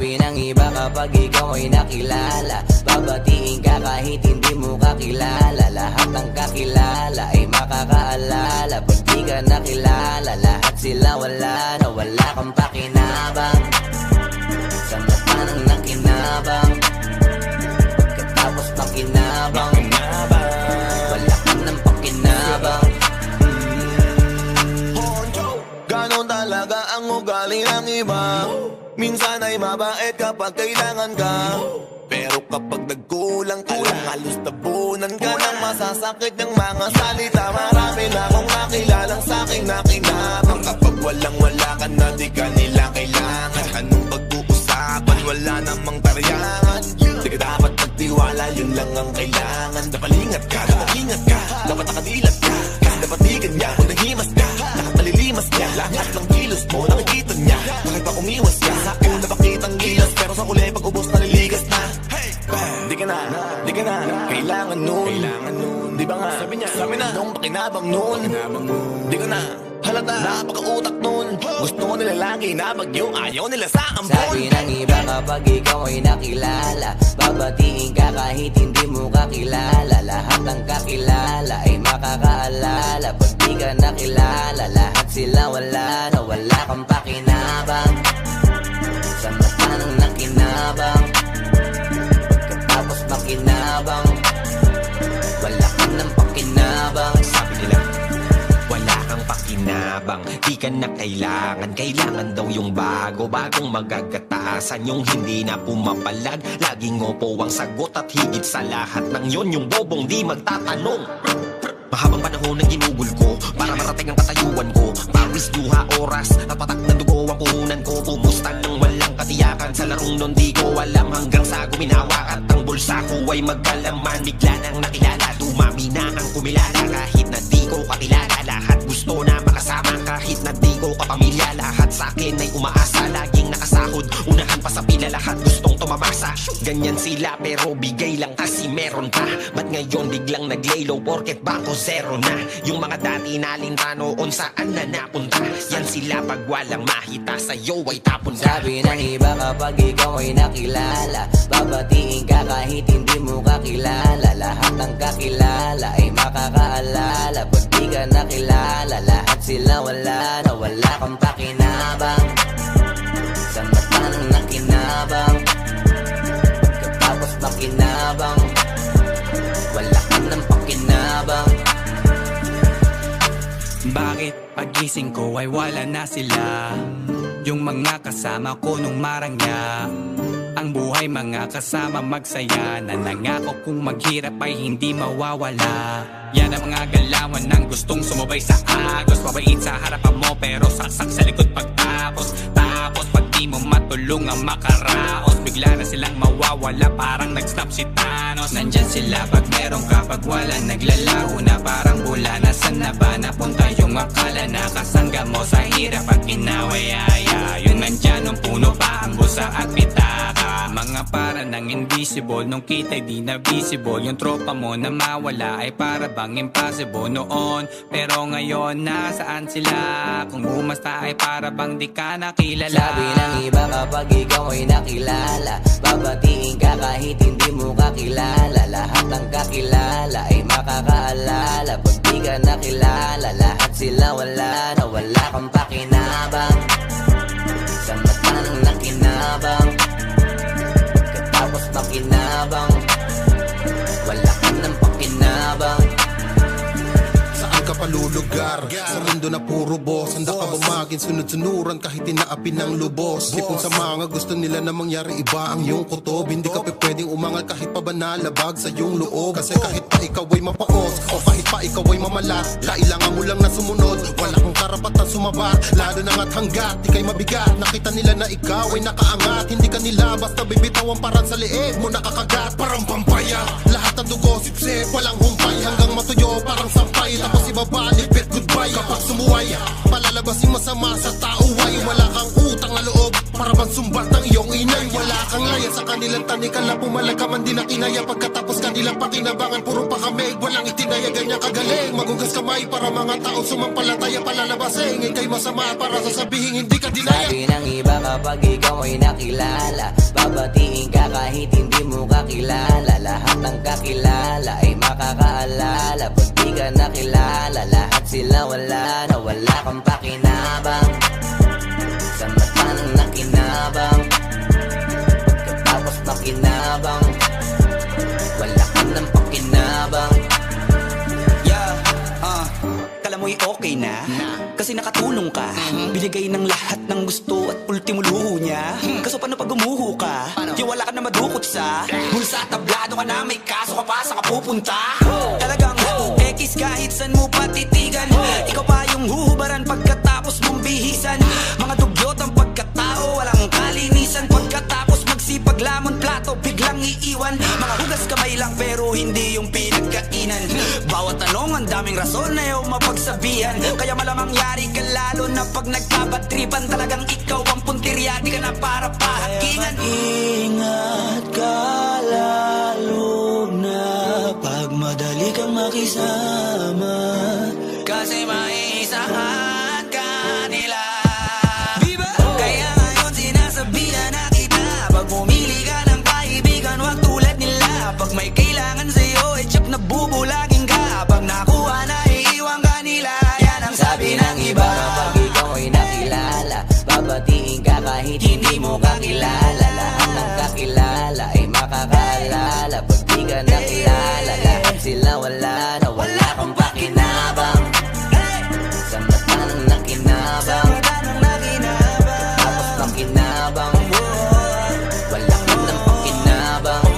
Sabi ng iba kapag ikaw ay nakilala, babatiin ka kahit hindi mo kakilala. Lahat ng kakilala ay makakaalala. Pag di ka nakilala, lahat sila wala na wala kang pakinabang. Sa mata ng nakinabang, pagkatapos pakinabang, wala ka ng pakinabang. Ganon talaga ang ugali ng iba. Minsan ay mabait kapag kailangan ka, pero kapag nagkulang ka lang, halos tabunan ka ng masasakit ng mga salita. Marami na akong nakilalang sa'king nakinabang. Kapag walang-wala ka na, di ka nila kailangan. Anong pag-uusapan, wala namang tariyangan. Di ka dapat magtiwala, yun lang ang kailangan. Dapat ingat ka, dapat ingat ka, dapat nakadilat ka, dapat di ganyan kung nahimas ka, nakapalilimas niya. Lahat ng kilos mo, nakikita niya. Bakit ba umiwas ka? Sa una pakitang gilas, pero sa huli pag ubos naliligas na. Di ka na, di ka na kailangan nun. Di ba nga, sabi na nung pakinabang nun. Di ka na halata, napaka-utak nun. Gusto nila lagi na bagyo, ayaw nila sa ampon. Sabi ng iba kapag ikaw ay nakilala, babatiin ka kahit hindi mo kakilala. Lahat ng kakilala ay makakaalala. Pag di ka nakilala, lahat sila wala na wala kang pakinabang. Sa mata ng nakinabang, pagkatapos makinabang, wala ka ng pakinabang. Sabi nila, wala kang pakinabang, di ka na kailangan. Kailangan daw yung bago, bagong magagatasan, yung hindi na pumapalag. Laging opo ang sagot at higit sa lahat ng yon, yung bobong di magtatanong. Mahabang panahon ang ginugol ko para marating ang katayuan ko. Pawis, luha, oras at patak na dugo ang puhunan ko. Pumusta nang walang katiyakan sa larong nun di ko alam. Hanggang sa guminawa at ang bulsa ko ay magkalaman. Bigla nang nakilala, dumami na ang kumilala. Kahit na di ko kakilala, lahat gusto na makasama. Kahit na di ko kapamilya, lahat sa akin ay umaasa. Laging nakasahod, unahan pa sa pila, lahat gustong tumamasa. Ganyan sila pero bigay lang kasi meron pa. Ba't ngayon biglang nag-laylow porket bangko zero na? Yung mga dati nalinta noon saan na napunta? Yan sila pag walang mahita sa'yo ay tapon ka. Sabi ng iba kapag ikaw ay nakilala, babatiin ka kahit hindi mo kakilala. Lahat ng kakilala ay makakaalala. Pag di ka nakilala, lahat sila wala na wala kang pakinabang. Sa mata ng nakinabang, pagkatapos makinabang, wala ka ng pakinabang. Bakit pagising ko ay wala na sila? Yung mga kasama ko nung marangya. Ang buhay mga kasama magsaya, na nangako kung maghirap ay hindi mawawala. Yan ang mga galawan ng gustong sumubay sa agos. Mabait sa harapan mo pero saksak sa likod pagtapos. Tapos pag di mo matulungang makaraos, bigla na silang mawawala parang nag-snap si Thanos. Nandyan sila pag meron ka, pag wala naglalaho na parang bula. Nasaan na ba napunta yung akala na kasangga mo sa hirap at ginawayaya? Yun nandyan nung puno pa ang busa at pitaka. Mga para ng invisible, nung kita'y di na visible. Yung tropa mo na mawala ay para bang impossible noon. Pero ngayon nasaan sila? Kung bumasta ay para bang di ka nakilala. Sabi ng iba kapag ikaw ay nakilala, babatiin ka kahit hindi mo kakilala. Lahat ng kakilala ay makakaalala. Pag di ka nakilala, lahat sila wala na wala kang pakinabang. Sa mata ng nakinabang, pagkatapos makinabang, wala ka ng pakinabang. Saan ka palulugar? Sa mundo na puro boss. Handa ka bumagin, sunod-sunuran kahit inaapi ng lubos. Sipon sa mga gusto nila na mangyari iba ang iyong kutob. Hindi ka pwedeng umangal kahit pa ba nalabag sa iyong loob. Kasi kahit pa ikaw ay mapaos o kahit pa ikaw ay mamalat, kailangan mo lang na sumunod. Wala kang karapatan sumabat, lalo na nga't hanggat di kay mabigat. Nakita nila na ikaw ay nakaangat, hindi ka nila basta bibitawan parang sa leeg mo nakakagat. Parang pampaya, lahat ng dugo sipsip, walang humpay. Hanggang matuyo parang sampay, tapos ibabalik bet goodbye. Kapag sumuway, palalabas yung masama sa tao ay wala kang utang na loob, para bang sumbat ng iyong inay. Wala kang laya sa kanilang tanikala. Pumalag ka man di na kinaya, pagkatapos kanilang pakinabangan. Puro pa kami, walang itinaya, ganyan kagaling. Magugas kamay para mga taong sumampalataya. Palalabasing, ikay masama para sasabihin hindi ka dinaya. Sabi ng iba kapag ikaw ay nakilala, babatiin ka kahit hindi mo kakilala. Lahat ng kakilala ay makakaalala. Pag di ka nakilala, lahat sila wala na wala kang pakinabang. Sa mata ng nakinabang, pagkatapos makinabang, wala ka ng pakinabang. Kala mo'y okay na kasi nakatulong ka. Binigay ng lahat ng gusto at ultimo luho niya. Kaso paano pag gumuho ka? Di wala ka na madukot sa bulsa, tablado ka na, may kaso ka pa sa kapupunta. Talagang ekis kahit san mo patitigan. Ikaw pa yung huhubaran pagkatapos mong bihisan. Mga dugyot ang pagkatao, walang kalinisan. Pagkatapos magsipag lamon plato, biglang iiwan. Mga hugas kamay lang pero hindi yung pinagkainan. Bawat tanong ang daming rason na ayaw mapagsabihan. Kaya malamang yari ka lalo na pag nagkabatripan. Talagang ikaw ang puntirya, di ka na para pahakingan. Ingat ka lalo na pag madali kang makisama, kasi maisahan ka nila. Kaya ngayon sinasabihan na kita, pag pumili ka ng kaibigan, wag tulad nila. Pag may kailangan sa'yo, check na bubulagin ka. Pag nakuha na, iiwan ka nila. Yan ang sabi ng iba. Kapag ikaw ay nakilala, babatiin ka kahit hindi mo kakilala. Lahat ng kakilala ay makakaalala. Pag di ka nakilala, lahat sila wala na wala kang pakinabang. Sa mata ng nakinabang, tapos makinabang, wala ka ng pakinabang.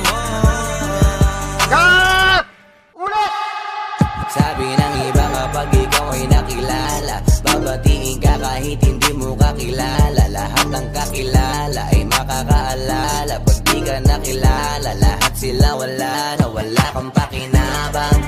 Sabi ng iba kapag ikaw ay nakilala, babatiin ka kahit hindi mo kakilala. Lahat ng kakilala ay makakaalala. Pag di ka nakilala, lahat sila wala na wala kang pakinabang.